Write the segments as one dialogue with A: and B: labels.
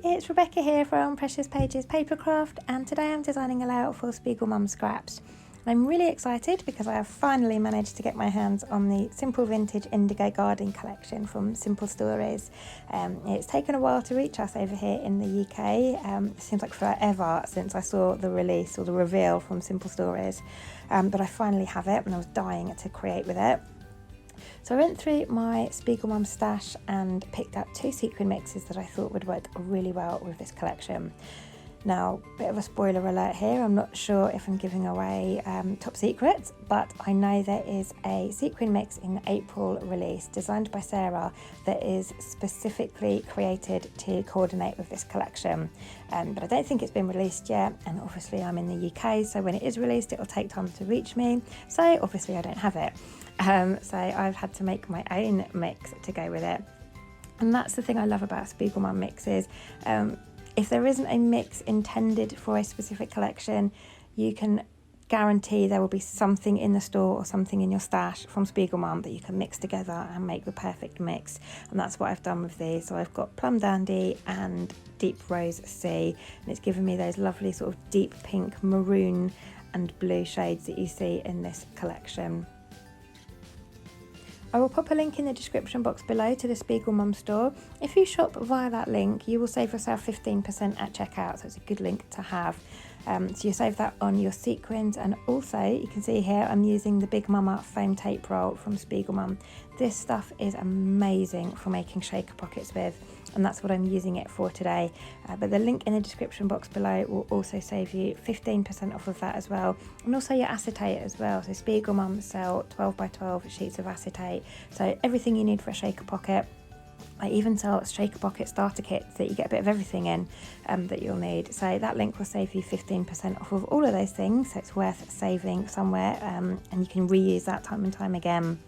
A: it's Rebecca here from Precious Pages Papercraft, and today I'm designing a layout for SpiegelMom Scraps. I'm really excited because I have finally managed to get my hands on the Simple Vintage Indigo Garden collection from Simple Stories. It's taken a while to reach us over here in the UK. It seems like forever since I saw the release or the reveal from Simple Stories, but I finally have it and I was dying to create with it. So I went through my SpiegelMom stash and picked out 2 sequin mixes that I thought would work really well with this collection. Now, bit of a spoiler alert here, I'm not sure if I'm giving away top secrets, but I know there is a sequin mix in the April release designed by Sarah that is specifically created to coordinate with this collection. But I don't think it's been released yet, and obviously I'm in the UK, so when it is released it'll take time to reach me, so obviously I don't have it. So I've had to make my own mix to go with it. And that's the thing I love about SpiegelMom mixes. If there isn't a mix intended for a specific collection, you can guarantee there will be something in the store or something in your stash from SpiegelMom that you can mix together and make the perfect mix. And that's what I've done with these. So I've got Plum Dandy and Deep Rose Sea, and it's given me those lovely sort of deep pink, maroon and blue shades that you see in this collection. I will pop a link in the description box below to the SpiegelMom store. If you shop via that link, you will save yourself 15% at checkout, so it's a good link to have. So you save that on your sequins, and also you can see here I'm using the Big Mama foam tape roll from SpiegelMom. This stuff is amazing for making shaker pockets with, and that's what I'm using it for today. But the link in the description box below will also save you 15% off of that as well, and also your acetate as well. So SpiegelMom sell 12 by 12 sheets of acetate, so everything you need for a shaker pocket. I even sell shaker pocket starter kits that you get a bit of everything in that you'll need. So that link will save you 15% off of all of those things, so it's worth saving somewhere, and you can reuse that time and time again.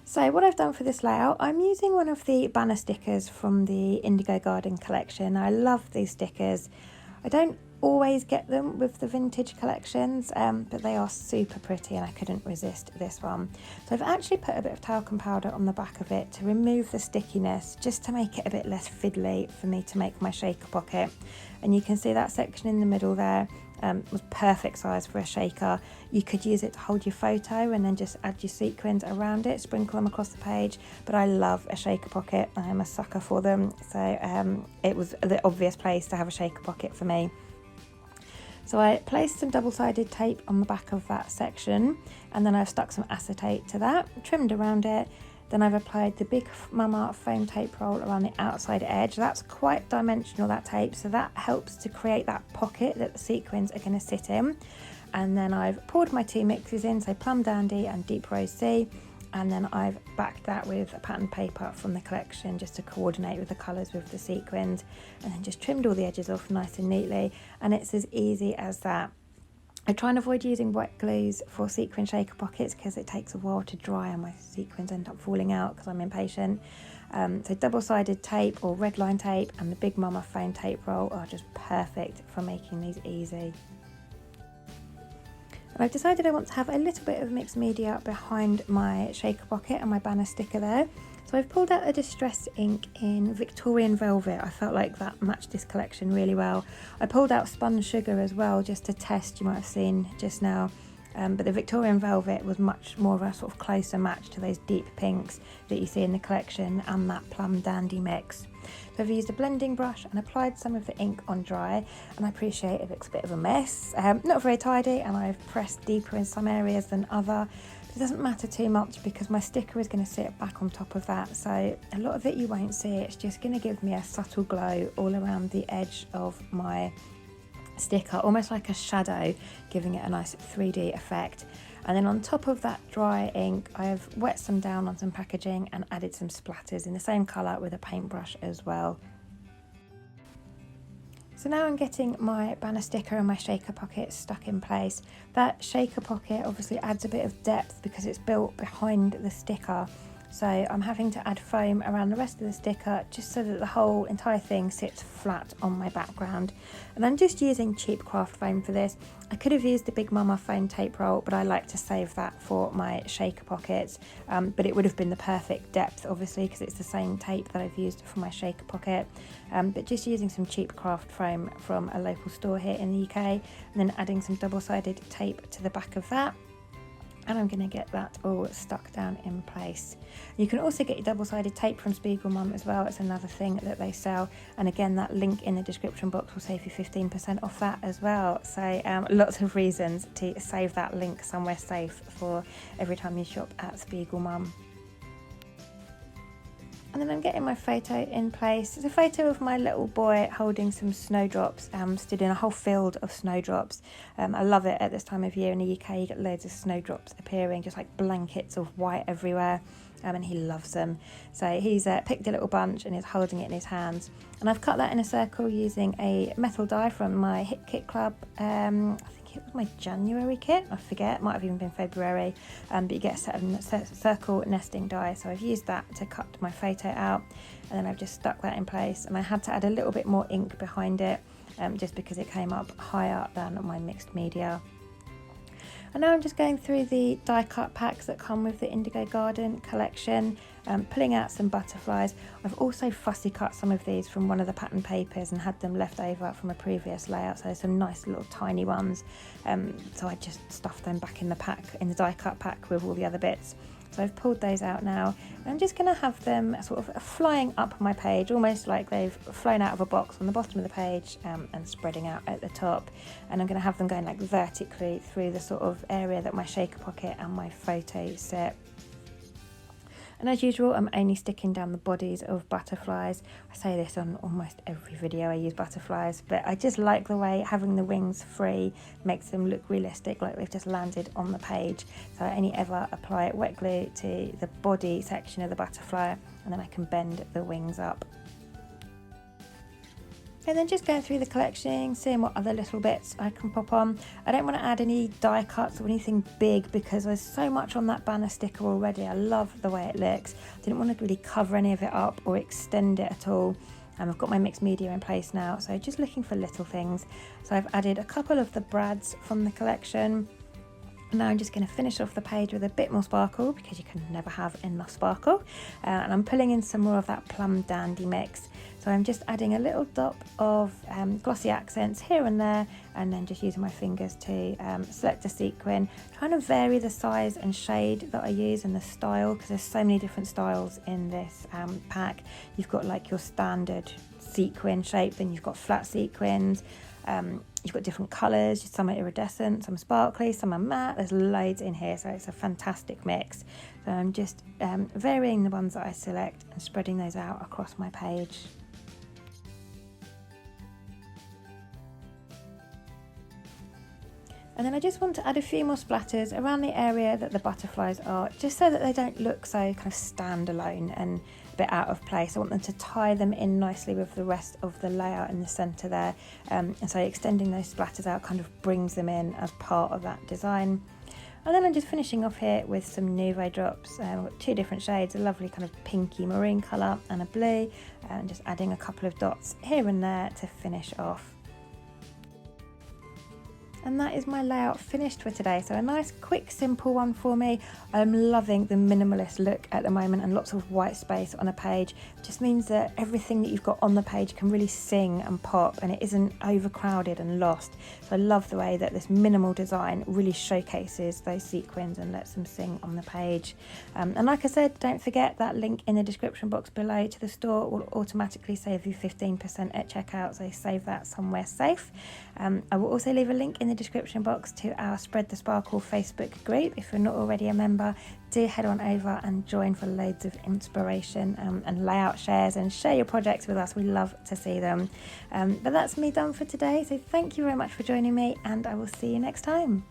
A: So what I've done for this layout, I'm using one of the banner stickers from the Indigo Garden collection. I love these stickers. I don't always get them with the vintage collections, but they are super pretty and I couldn't resist this one. So I've actually put a bit of talcum powder on the back of it to remove the stickiness, just to make it a bit less fiddly for me to make my shaker pocket. And you can see that section in the middle there was perfect size for a shaker. You could use it to hold your photo and then just add your sequins around it, sprinkle them across the page, but I love a shaker pocket. I am a sucker for them, so it was the obvious place to have a shaker pocket for me. So I placed some double-sided tape on the back of that section, and then I've stuck some acetate to that, trimmed around it. Then I've applied the Big Mama foam tape roll around the outside edge. That's quite dimensional, that tape, so that helps to create that pocket that the sequins are going to sit in. And then I've poured my 2 mixes in, so Plum Dandy and Deep Rose Sea, and then I've backed that with a pattern paper from the collection just to coordinate with the colours with the sequins, and then just trimmed all the edges off nice and neatly, and it's as easy as that. I try and avoid using wet glues for sequin shaker pockets because it takes a while to dry and my sequins end up falling out because I'm impatient. So double-sided tape or red line tape and the Big Mama foam tape roll are just perfect for making these easy. And I've decided I want to have a little bit of mixed media behind my shaker pocket and my banner sticker there. So I've pulled out a distress ink in Victorian Velvet. I felt like that matched this collection really well. I pulled out spun sugar as well just to test, you might have seen just now. But the Victorian Velvet was much more of a sort of closer match to those deep pinks that you see in the collection and that Plum Dandy mix. So I've used a blending brush and applied some of the ink on dry, and I appreciate it looks a bit of a mess. Not very tidy, and I've pressed deeper in some areas than other. But it doesn't matter too much because my sticker is going to sit back on top of that, so a lot of it you won't see. It's just going to give me a subtle glow all around the edge of my sticker, almost like a shadow, giving it a nice 3D effect. And then on top of that dry ink, I've wet some down on some packaging and added some splatters in the same colour with a paintbrush as well. So now I'm getting my banner sticker and my shaker pocket stuck in place. That shaker pocket obviously adds a bit of depth because it's built behind the sticker. So I'm having to add foam around the rest of the sticker just so that the whole entire thing sits flat on my background. And I'm just using cheap craft foam for this. I could have used the Big Mama foam tape roll, but I like to save that for my shaker pockets. But it would have been the perfect depth, obviously, because it's the same tape that I've used for my shaker pocket. But just using some cheap craft foam from a local store here in the UK, and then adding some double-sided tape to the back of that. And I'm going to get that all stuck down in place. You can also get your double-sided tape from SpiegelMom as well. It's another thing that they sell, and again, that link in the description box will save you 15% off that as well. So lots of reasons to save that link somewhere safe for every time you shop at SpiegelMom. And then I'm getting my photo in place. It's a photo of my little boy holding some snowdrops, stood in a whole field of snowdrops. I love it at this time of year in the UK. You get loads of snowdrops appearing, just like blankets of white everywhere, and he loves them. So he's picked a little bunch and is holding it in his hands. And I've cut that in a circle using a metal die from my Hit Kit Club. I think it was my January kit, I forget, might have even been February, but you get a set of circle nesting die, so I've used that to cut my photo out, and then I've just stuck that in place, and I had to add a little bit more ink behind it, just because it came up higher than my mixed media. And now I'm just going through the die cut packs that come with the Indigo Garden collection, pulling out some butterflies. I've also fussy cut some of these from one of the pattern papers and had them left over from a previous layout, so some nice little tiny ones. So I just stuffed them back in the pack, in the die cut pack with all the other bits. So I've pulled those out now. I'm just going to have them sort of flying up my page, almost like they've flown out of a box on the bottom of the page, and spreading out at the top. And I'm going to have them going like vertically through the sort of area that my shaker pocket and my photo sit. And as usual, I'm only sticking down the bodies of butterflies. I say this on almost every video I use butterflies, but I just like the way having the wings free makes them look realistic, like they've just landed on the page. So I only ever apply wet glue to the body section of the butterfly, and then I can bend the wings up. And then just going through the collection, seeing what other little bits I can pop on. I don't want to add any die cuts or anything big because there's so much on that banner sticker already. I love the way it looks. I didn't want to really cover any of it up or extend it at all. I've got my mixed media in place now, so just looking for little things. So I've added a couple of the brads from the collection. Now I'm just going to finish off the page with a bit more sparkle, because you can never have enough sparkle, and I'm pulling in some more of that Plum Dandy mix. So I'm just adding a little dot of glossy accents here and there, and then just using my fingers to select a sequin, trying to vary the size and shade that I use and the style, because there's so many different styles in this pack. You've got like your standard sequin shape, and you've got flat sequins. You've got different colours, some are iridescent, some are sparkly, some are matte. There's loads in here, so it's a fantastic mix. So I'm just varying the ones that I select and spreading those out across my page. And then I just want to add a few more splatters around the area that the butterflies are, just so that they don't look so kind of standalone and a bit out of place. I want them to tie them in nicely with the rest of the layout in the centre there. And so extending those splatters out kind of brings them in as part of that design. And then I'm just finishing off here with some Nouveau drops. I've got two different shades, a lovely kind of pinky marine colour and a blue, and just adding a couple of dots here and there to finish off. And that is my layout finished for today. So a nice, quick, simple one for me. I'm loving the minimalist look at the moment, and lots of white space on a page. It just means that everything that you've got on the page can really sing and pop, and it isn't overcrowded and lost. So I love the way that this minimal design really showcases those sequins and lets them sing on the page. And like I said, don't forget that link in the description box below to the store will automatically save you 15% at checkout, so save that somewhere safe. I will also leave a link in the description box to our Spread the Sparkle Facebook group. If you're not already a member, do head on over and join for loads of inspiration and layout shares, and share your projects with us. We love to see them. But that's me done for today, so thank you very much for joining me, and I will see you next time.